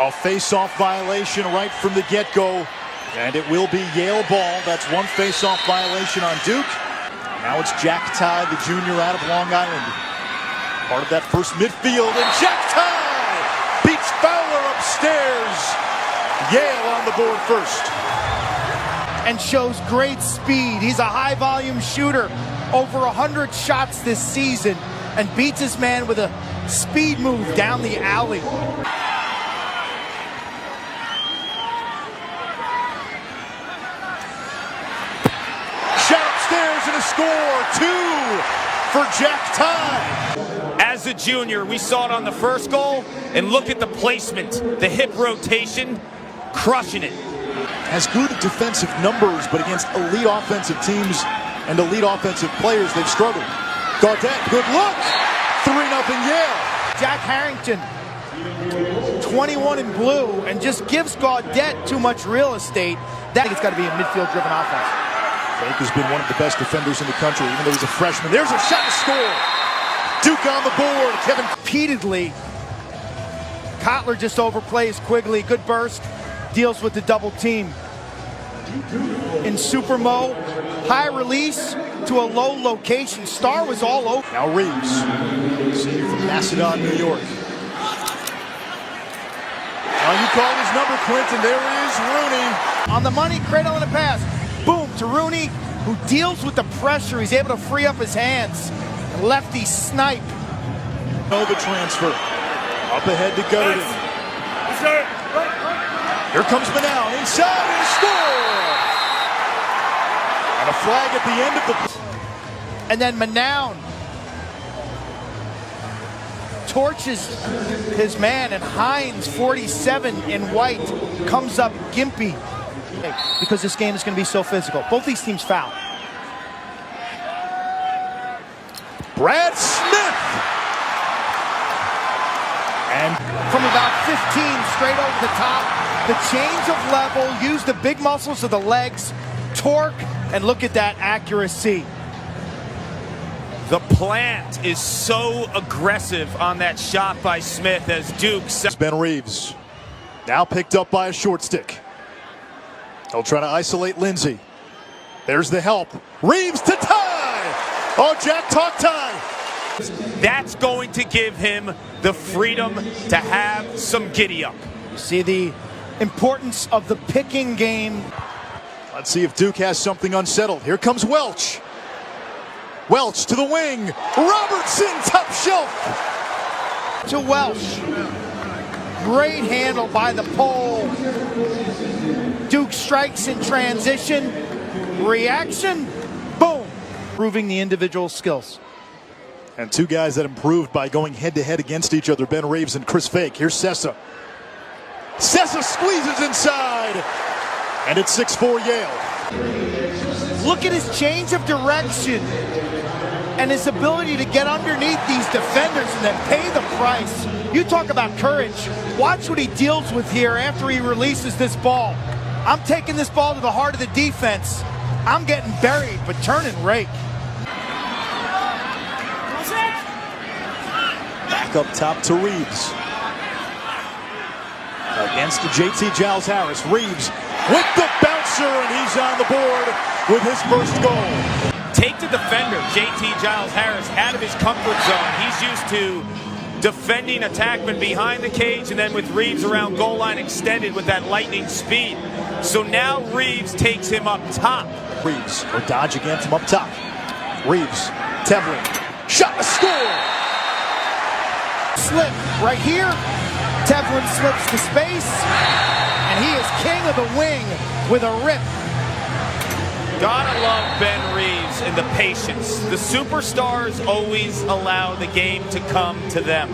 A face-off violation right from the get-go. And it will be Yale ball. That's one face-off violation on Duke. Now it's Jack Tye, the junior out of Long Island. Part of that first midfield, and Jack Tye beats Fowler upstairs. Yale on the board first. And shows great speed. He's a high-volume shooter. Over 100 shots this season, and beats his man with a speed move down the alley. Shot upstairs and a score. 2 for Jack Tye. As a junior, we saw it on the first goal, and look at the placement, the hip rotation, crushing it. Has good defensive numbers, but against elite offensive teams and elite offensive players, they've struggled. Gaudette, good look. 3-0 Yale. Jack Harrington, 21 in blue, and just gives Gaudette too much real estate. That it's got to be a midfield-driven offense. Fake has been one of the best defenders in the country, even though he's a freshman. There's a shot to score. Duke on the board. Kevin repeatedly. Kotler just overplays Quigley. Good burst. Deals with the double team. In Super Mo, high release to a low location. Star was all over. Now Reeves, senior from Macedon, New York. Now you called his number, Clinton. There is Rooney. On the money, cradle and a pass. Boom to Rooney, who deals with the pressure. He's able to free up his hands. Lefty snipe. Nova transfer. Up ahead to Gutterton. Here comes Manown inside and a score! And a flag at the end of the... And then Manown torches his man, and Hines, 47 in white, comes up gimpy. Because this game is going to be so physical. Both these teams foul. Brad Smith! And from about 15 straight over the top. The change of level, use the big muscles of the legs, torque, and look at that accuracy. The plant is so aggressive on that shot by Smith as Duke. Ben Reeves, now picked up by a short stick. He'll try to isolate Lindsay. There's the help. Reeves to Tye! Oh, Jack talk Tye! That's going to give him the freedom to have some giddy up. See the importance of the picking game. Let's see if Duke has something unsettled. Here comes Welch. Welch to the wing. Robertson, top shelf. To Welch. Great handle by the pole. Duke strikes in transition. Reaction. Boom. Proving the individual skills. And two guys that improved by going head-to-head against each other, Ben Reeves and Chris Fake. Here's Sessa. Sessa squeezes inside, and it's 6-4 Yale. Look at his change of direction and his ability to get underneath these defenders and then pay the price. You talk about courage. Watch what he deals with here after he releases this ball. I'm taking this ball to the heart of the defense. I'm getting buried, but turn and rake. Back up top to Reeves. Against JT Giles Harris. Reeves with the bouncer, and he's on the board with his first goal. Take the defender, JT Giles Harris, out of his comfort zone. He's used to defending attackmen behind the cage, and then with Reeves around goal line extended with that lightning speed. So now Reeves takes him up top. Reeves will dodge again from up top. Reeves, Tevlin, shot, a score! Slip right here. Tevlin slips to space, and he is king of the wing with a rip. Gotta love Ben Reeves and the patience. The superstars always allow the game to come to them.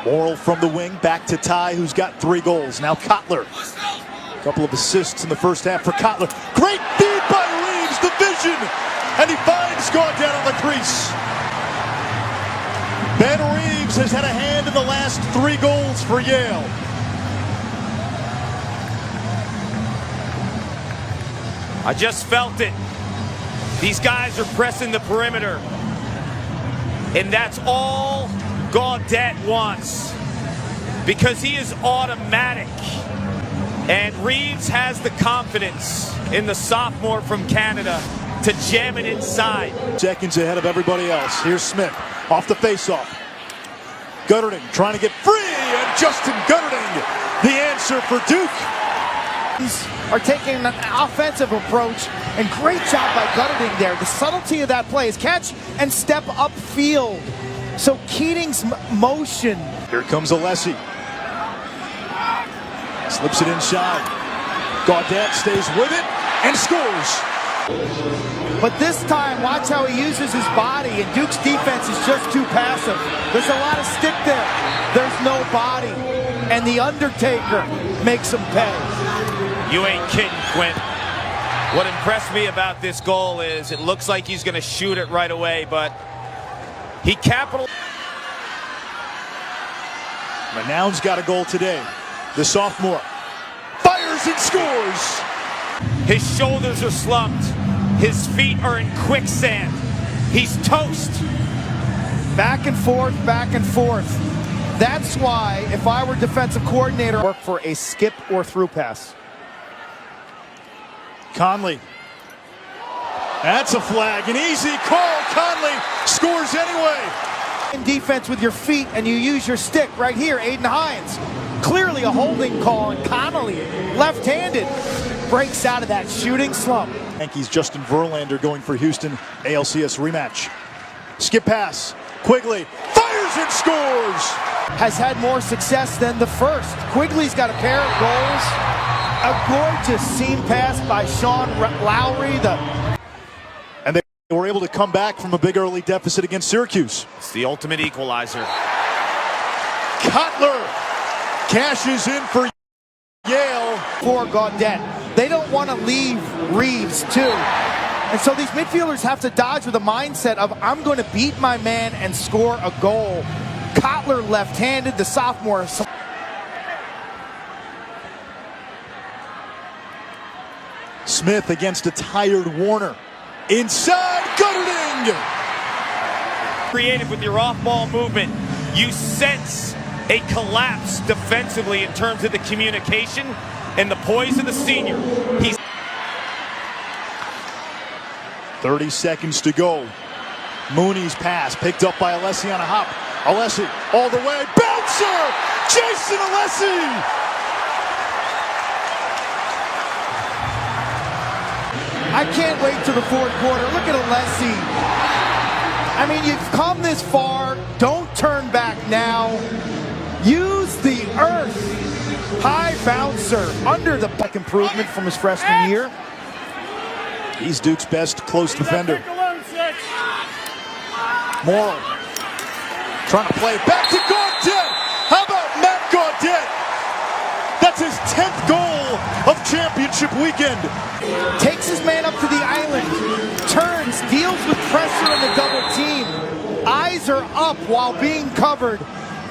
Morrill from the wing, back to Tye, who's got 3 goals. Now Kotler. A couple of assists in the first half for Kotler. Great feed by Reeves, the vision, and he finds Gaudette on the crease. Ben Reeves has had a hand in the last 3 goals for Yale. I just felt it. These guys are pressing the perimeter. And that's all Gaudette wants. because he is automatic. And Reeves has the confidence in the sophomore from Canada to jam it inside. Seconds ahead of everybody else. Here's Smith off the faceoff. Gutterding trying to get free, and Justin Gutterding, the answer for Duke. Are taking an offensive approach, and great job by Gutterding there. The subtlety of that play is catch and step upfield. So Keating's motion. Here comes Alessi. Slips it inside. Gaudette stays with it and scores. But this time, watch how he uses his body, and Duke's defense is just too passive. There's a lot of stick there. There's no body, and the Undertaker makes him pay. You ain't kidding, Quinn. What impressed me about this goal is it looks like he's going to shoot it right away, but he capitalized. Manown's got a goal today. The sophomore fires and scores. His shoulders are slumped. His feet are in quicksand. He's toast. Back and forth, back and forth. That's why, if I were defensive coordinator, work for a skip or through pass. Conley. That's a flag. An easy call. Conley scores anyway. In defense with your feet, and you use your stick right here. Aiden Hines. Clearly a holding call, and Connolly, left-handed, breaks out of that shooting slump. Yankees Justin Verlander going for Houston ALCS rematch. Skip pass. Quigley fires and scores. Has had more success than the first. Quigley's got a pair of goals. A gorgeous seam pass by Sean Lowry. And they were able to come back from a big early deficit against Syracuse. It's the ultimate equalizer. Cutler cashes in for Yale. For Gaudette. They don't want to leave Reeves, too. And so these midfielders have to dodge with a mindset of, I'm going to beat my man and score a goal. Cutler left-handed, the sophomore. Smith against a tired Warner. Inside, Gutterding! Creative with your off-ball movement. You sense a collapse defensively in terms of the communication and the poise of the senior. He's 30 seconds to go. Mooney's pass picked up by Alessi on a hop. Alessi all the way. Bouncer! Jason Alessi! I can't wait till the fourth quarter. Look at Alessi. I mean, you've come this far. Don't turn back now. Use the earth. High bouncer under the back improvement from his freshman year. He's Duke's best close defender. Morrill trying to play it back to Gaudette. How about Matt Gaudette? That's his 10th goal of championship weekend. Takes his man up to the island. Turns, deals with pressure in the double team. Eyes are up while being covered,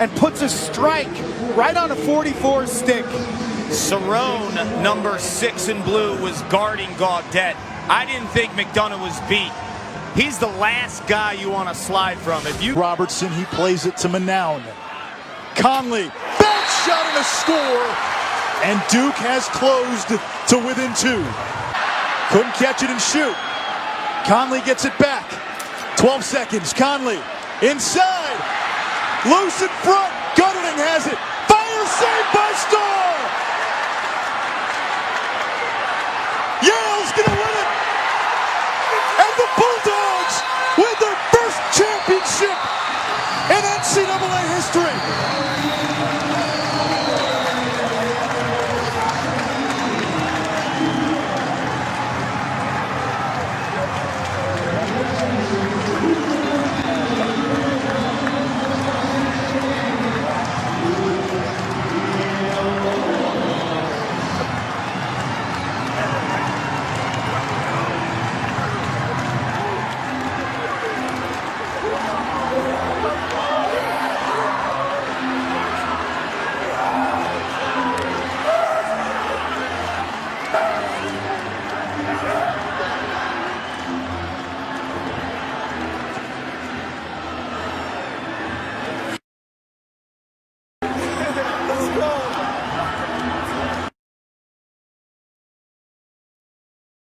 and puts a strike right on a 44 stick. Cerrone, number 6 in blue, was guarding Gaudette. I didn't think McDonough was beat. He's the last guy you want to slide from. If you Robertson, he plays it to Manown. Conley, bounce shot and a score. And Duke has closed to within 2. Couldn't catch it and shoot. Conley gets it back. 12 seconds. Conley inside. Loose in front. Gutterding has it.